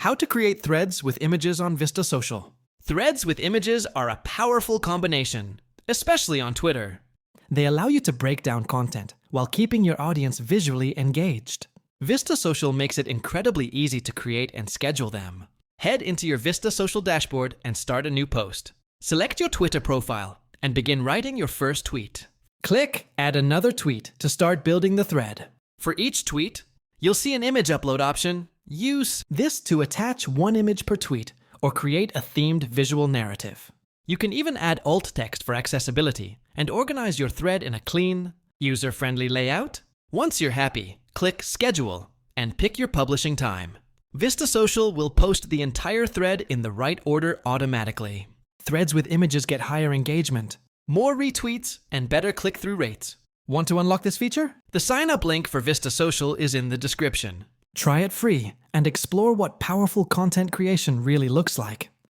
How to create threads with images on Vista Social. Threads with images are a powerful combination, especially on Twitter. They allow you to break down content while keeping your audience visually engaged. Vista Social makes it incredibly easy to create and schedule them. Head into your Vista Social dashboard and start a new post. Select your Twitter profile and begin writing your first tweet. Click Add another tweet to start building the thread. For each tweet, you'll see an image upload option. Use this to attach one image per tweet or create a themed visual narrative. You can even add alt text for accessibility and organize your thread in a clean, user-friendly layout. Once you're happy, click Schedule and pick your publishing time. Vista Social will post the entire thread in the right order automatically. Threads with images get higher engagement, more retweets, and better click-through rates. Want to unlock this feature? The sign-up link for Vista Social is in the description. Try it free and explore what powerful content creation really looks like.